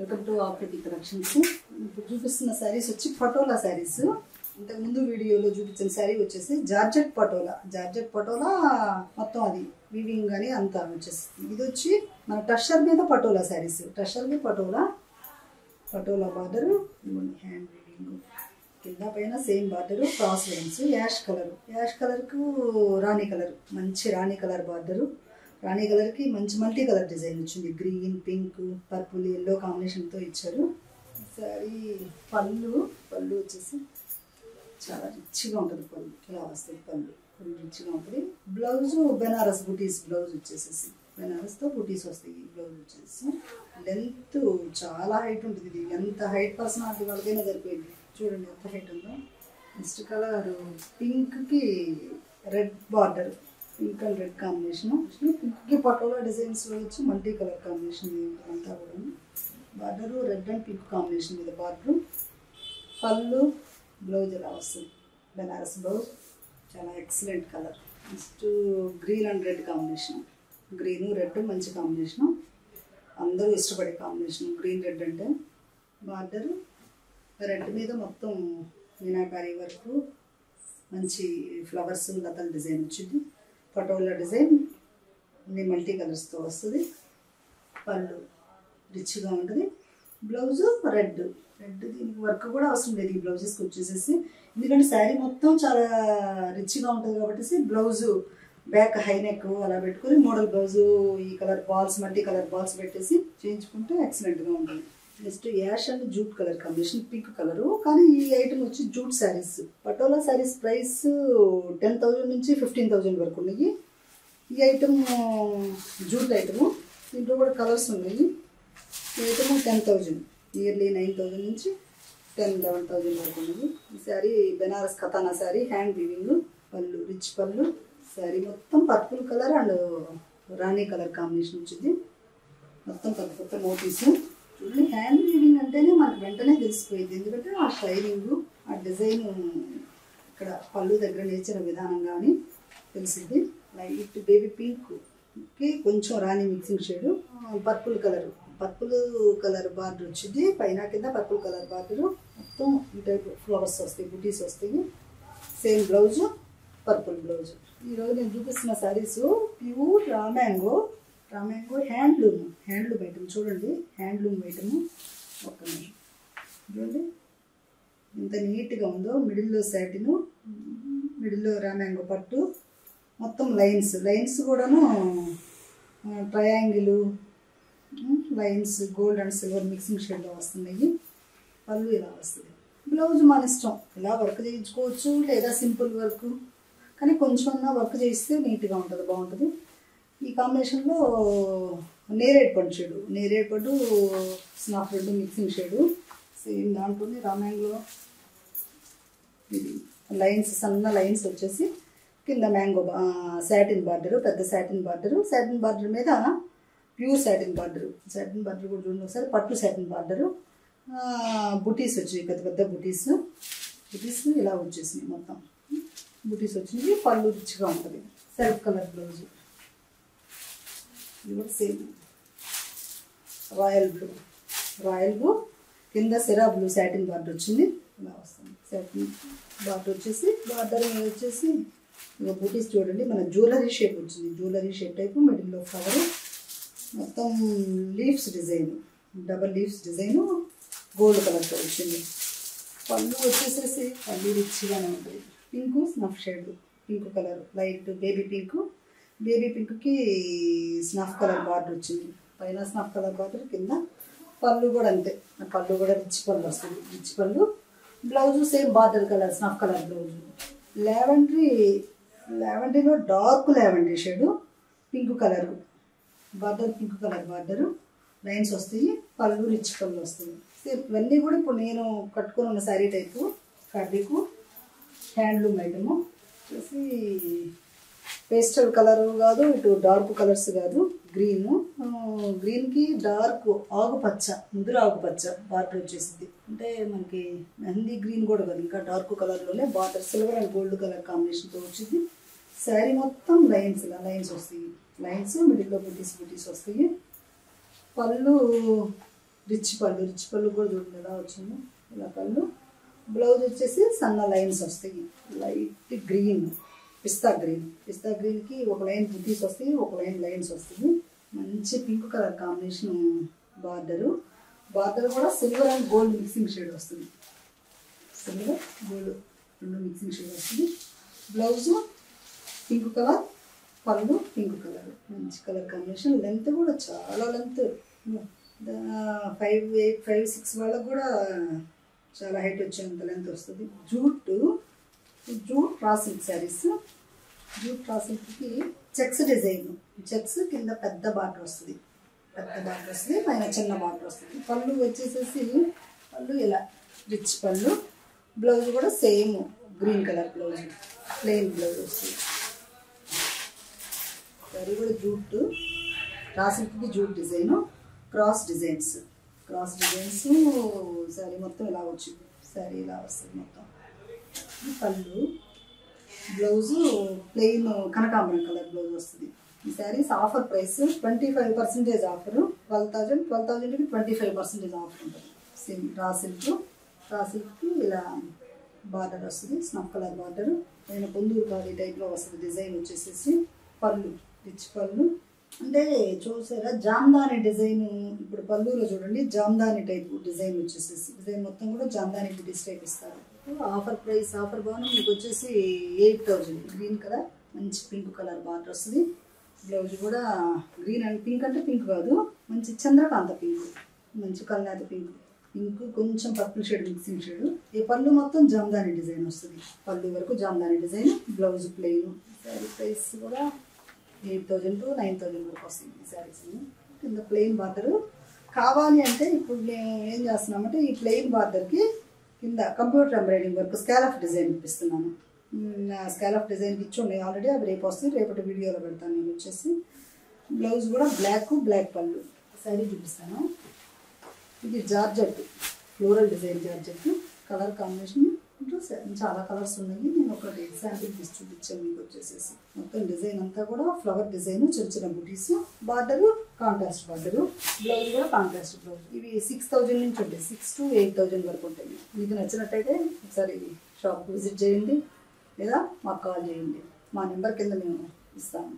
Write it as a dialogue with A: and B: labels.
A: Welcome to ఆకృతి collections. ఇప్పుడు చూపిస్తున్న శారీస్ వచ్చి పటోలా శారీస్. ఇంతకుముందు వీడియోలో చూపించిన శారీ వచ్చేసి జార్జెట్ పటోలా మొత్తం అది వీవింగ్ కానీ అంతా వచ్చేసి ఇది వచ్చి మన టషర్ మీద పటోలా శారీస్. టషర్ మీద పటోలా బార్డర్, హ్యాండ్ వీవింగ్, కింద పైన same border, cross lines, ash కలర్కు రాణి కలర్, మంచి రాణి కలర్ బార్డరు. రాణి కలర్కి మంచి మల్టీ కలర్ డిజైన్ వచ్చింది. గ్రీన్, పింక్, పర్పుల్, ఎల్లో కాంబినేషన్తో ఇచ్చారు. సారీ పళ్ళు వచ్చేసి చాలా రిచ్గా ఉంటుంది. పళ్ళు ఇలా వస్తుంది. పళ్ళు రిచ్గా ఉంటుంది. బ్లౌజ్ బెనారస్ బుటీస్ బ్లౌజ్ వచ్చేసేసి బెనారస్తో బుటీస్ వస్తాయి. బ్లౌజ్ వచ్చేసి లెంత్ చాలా హైట్ ఉంటుంది. ఇది ఎంత హైట్ పర్సనాలిటీ వాళ్ళకైనా సరిపోయింది. చూడండి ఎంత హైట్ ఉందో. నెక్స్ట్ కలర్ పింక్కి red border, pink and red combination. పింక్కి పటోలా డిజైన్స్లో వచ్చి మల్టీ కలర్ కాంబినేషన్ అంతా కూడా. Border red and pink combination మీద బార్డరు. పళ్ళు, బ్లౌజ్ ఇలా వస్తుంది. బెనారస్ బ్లౌజ్, చాలా excellent colour. Next green and red combination. Green red మంచి కాంబినేషను, అందరూ ఇష్టపడే కాంబినేషన్. గ్రీన్ రెడ్ అంటే బార్డరు రెడ్ మీద మొత్తం మీనాకారి వర్క్, మంచి ఫ్లవర్స్ లతల డిజైన్ వచ్చింది. పటోలా డిజైన్ అన్ని మల్టీ కలర్స్తో వస్తుంది. పళ్ళు రిచ్గా ఉంటుంది. బ్లౌజు రెడ్ దీనికి వర్క్ కూడా అవసరం లేదు ఈ బ్లౌజెస్కి వచ్చేసేసి, ఎందుకంటే శారీ మొత్తం చాలా రిచ్గా ఉంటుంది కాబట్టి బ్లౌజు బ్యాక్ హై నెక్ అలా పెట్టుకుని మోడల్ బ్లౌజు ఈ colour balls, multi colour balls పెట్టేసి చేయించుకుంటే ఎక్సలెంట్గా ఉంటుంది. Next ash and jute colour combination, pink colour. కానీ ఈ ఐటమ్ వచ్చి జూట్ శారీస్. పటోలా శారీస్ ప్రైస్ 10,000 నుంచి 15,000 వరకు ఉన్నాయి. ఈ ఐటమ్ జూట్ ఐటము. దీంట్లో కూడా కలర్స్ ఉన్నాయి. ఈ ఐటమ్ 10,000, ఇయర్లీ 9,000 నుంచి 10,000-11,000 వరకు ఉన్నాయి. ఈ శారీ బెనారస్ కథానా శారీ, హ్యాండ్ వీవింగ్, పళ్ళు రిచ్ పళ్ళు. శారీ మొత్తం purple colour and Rani colour combination వచ్చింది. మొత్తం కొత్త మోటీస్. చూడండి, హ్యాండ్ వీవింగ్ అంటేనే మనకు వెంటనే తెలిసిపోయింది. ఎందుకంటే ఆ షైనింగ్, ఆ డిజైన్ ఇక్కడ పళ్ళు దగ్గర నేర్చిన విధానం కానీ తెలిసింది. లైట్ బేబీ పింక్కి కొంచెం రాణి mixing shade, purple colour border వచ్చింది. పైన కింద పర్పుల్ కలర్ బార్డరు. మొత్తం ఈ టైప్ ఫ్లవర్స్ వస్తాయి, బుటీస్ వస్తాయి. Same blouse, purple blouse. ఈరోజు నేను చూపిస్తున్న saris pure raw mango handloom item. చూడండి, హ్యాండ్లూమ్ ఐటమ్. ఒక్క నిమిషం చూడండి ఎంత నీట్గా ఉందో. మిడిల్లో శాటిను, మిడిల్లో రామ్యాంగో పట్టు, మొత్తం లైన్స్ కూడాను triangle lines, gold and silver mixing షేడ్లో వస్తున్నాయి. పళ్ళు ఇలా వస్తుంది. బ్లౌజ్ మన ఇష్టం, ఇలా వర్క్ చేయించుకోవచ్చు లేదా సింపుల్ వర్క్, కానీ కొంచెం వర్క్ చేయిస్తే నీట్గా ఉంటుంది, బాగుంటుంది. ఈ కాంబినేషన్లో నేరేడ్ పట్టు స్నాఫ్ రెడ్ మిక్సింగ్ షేడు. సేమ్ దాంట్లోనే రామ్యాంగోలో ఇది లైన్స్, సన్న లైన్స్ వచ్చేసి కింద మ్యాంగో శాటిన్ బార్డరు, పెద్ద శాటిన్ బార్డర్ మీద ప్యూర్ శాటిన్ బార్డర్ కూడా చూడండి ఒకసారి. పట్టు శాటిన్ బార్డరు, బుటీస్ వచ్చాయి, పెద్ద బుటీస్ ఇలా వచ్చేసినాయి. మొత్తం బుటీస్ వచ్చినాయి. పళ్ళు రిచ్గా ఉంటుంది. Self colour blouse. ఇది కూడా సేమ్ రాయల్ బ్లూ కింద సిరా బ్లూ శాటిన్ బార్డర్ వచ్చింది. ఇలా వస్తుంది. శాటిన్ బార్డర్ వచ్చేసి ఇక బూటీస్ చూడండి, మన జ్యువెలరీ షేప్ వచ్చింది. జ్యువెలరీ షేప్ టైపు, మిడిల్లో ఫ్లవర్, మొత్తం leaves design, double leaves design, gold కలర్తో వచ్చింది. పళ్ళు వచ్చేసేసి పళ్ళు రిచ్గానే ఉంటుంది. Pink snuff shade, pink colour, light baby పింక్కి స్నఫ్ కలర్ బార్డర్ వచ్చింది. పైన స్నఫ్ కలర్ బార్డర్, కింద పళ్ళు కూడా అంతే. పళ్ళు కూడా రిచ్ పళ్ళు వస్తుంది. రిచ్ పళ్ళు. Blouse same border colour, snuff colour blouse. లావెండరీలో డార్క్ లావెండరీ shade, pink colour border, lines వస్తాయి. పళ్ళు రిచ్ పళ్ళు వస్తుంది. సేమ్ ఇవన్నీ కూడా ఇప్పుడు నేను కట్టుకుని ఉన్న sari type fabric, handloom item. వచ్చేసి పేస్టల్ కలరు కాదు, ఇటు డార్క్ కలర్స్ కాదు. గ్రీన్కి డార్క్ ఆకుపచ్చ, ముదురు ఆకుపచ్చ బార్డర్ వచ్చేసింది. అంటే మనకి మెహందీ గ్రీన్ కూడా కాదు, ఇంకా డార్క్ కలర్లోనే border silver and gold colour కాంబినేషన్తో వచ్చింది. శారీ మొత్తం లైన్స్ వస్తాయి. లైన్స్ మిడిల్లో బుటీస్ వస్తాయి. పళ్ళు రిచ్ పళ్ళు కూడా చూడండి ఎలా వచ్చింది, ఇలా పళ్ళు. బ్లౌజ్ వచ్చేసి సన్న లైన్స్ వస్తాయి, లైట్ గ్రీన్, పిస్తా గ్రీన్కి ఒక లైన్ బుటీస్ వస్తాయి, ఒక లైన్ లైన్స్ వస్తుంది. మంచి పింక్ కలర్ కాంబినేషన్ బార్డర్ కూడా silver and gold mixing shade వస్తుంది. సిల్వర్ గోల్డ్ రెండు మిక్సింగ్ షేడ్ వస్తుంది. బ్లౌజు పింక్ కలర్, పళ్ళు పింక్ కలర్, మంచి కలర్ కాంబినేషన్. లెంత్ కూడా చాలా లెంత్, 5'8", 5'6" వాళ్ళకు కూడా చాలా హైట్ వచ్చేంత లెంత్ వస్తుంది. Jute raw silk saris. Jute raw సిల్క్కి checks design, checks కింద పెద్ద బార్డర్ వస్తుంది, పైన చిన్న బార్డర్ వస్తుంది. పళ్ళు వచ్చేసేసి పళ్ళు ఇలా రిచ్ పళ్ళు. బ్లౌజ్ కూడా same green colour blouse, plain blouse వస్తుంది. శారీ కూడా జూట్ రా సిల్క్కి jute design, cross designs sari మొత్తం ఇలా వచ్చింది. శారీ ఇలా వస్తుంది మొత్తం. పళ్ళు, బ్లౌజు ప్లెయిన్ కనకాంబరం కలర్ బ్లౌజ్ వస్తుంది. ఈ శారీస్ ఆఫర్ ప్రైస్ 25% ఆఫర్. 12,000కి 25% ఆఫర్ ఉంటుంది. సేమ్ రా సిల్క్కి ఇలా బార్డర్ వస్తుంది, స్నఫ్ కలర్ బార్డర్, పైన పొందూరు కాది టైప్లో వస్తుంది. డిజైన్ వచ్చేసేసి పళ్ళు రిచ్ పళ్ళు, అంటే చూసారా జామ్దాని డిజైన్. ఇప్పుడు పళ్ళులో చూడండి జామ్దాని టైప్ డిజైన్ వచ్చేసేసి, డిజైన్ మొత్తం కూడా జామ్దాని బుటీస్ టైప్ ఇస్తారు. ఆఫర్ ప్రైస్, ఆఫర్ బాగుంది. మీకు వచ్చేసి 8,000. గ్రీన్ కలర్ మంచి పింక్ కలర్ బార్డర్ వస్తుంది. బ్లౌజ్ కూడా గ్రీన్ అండ్ పింక్, అంటే పింక్ కాదు, మంచి చంద్రకాంత పింక్, మంచి కల్నాత పింక్, కొంచెం పర్పుల్ షేడ్ మిక్సింగ్ షేడ్. ఈ పళ్ళు మొత్తం జామ్దాని డిజైన్ వస్తుంది, పళ్ళు వరకు Jamdani design, blouse plain. Sari price కూడా 8,000 to 9,000 వరకు వస్తుంది ఈ శారీస్. కింద ప్లెయిన్ బార్డర్ కావాలి అంటే ఇప్పుడు మేము ఏం చేస్తున్నామంటే ఈ ప్లెయిన్ బార్డర్కి కింద computer embroidering work scallop design ఇప్పిస్తున్నాను. స్కాలఫ్ డిజైన్కి ఇచ్చి ఉన్నాయి ఆల్రెడీ, అవి రేపు వస్తుంది, రేపటి వీడియోలో పెడతాను నేను వచ్చేసి. బ్లౌజ్ కూడా బ్లాక్ పళ్ళు. శారీ చూపిస్తాను. ఇది georgette floral design, georgette colour combination చాలా కలర్స్ ఉన్నాయి. నేను ఒకటి ఎగ్జాంపుల్ తీసి చూపించాను మీకు వచ్చేసేసి. మొత్తం డిజైన్ అంతా కూడా ఫ్లవర్ డిజైన్, చిన్న బుటీస్, బార్డర్ కాంట్రాస్ట్ బార్డర్, బ్లౌజ్ కూడా కాంట్రాస్ట్ బ్లౌజ్. ఇవి 6,000 నుంచి ఉంటాయి, 6 to 8,000 వరకు ఉంటాయి. మీకు నచ్చినట్టయితే ఒకసారి షాప్కి విజిట్ చేయండి, లేదా మాకు కాల్ చేయండి. మా నెంబర్ కింద మేము ఇస్తాము.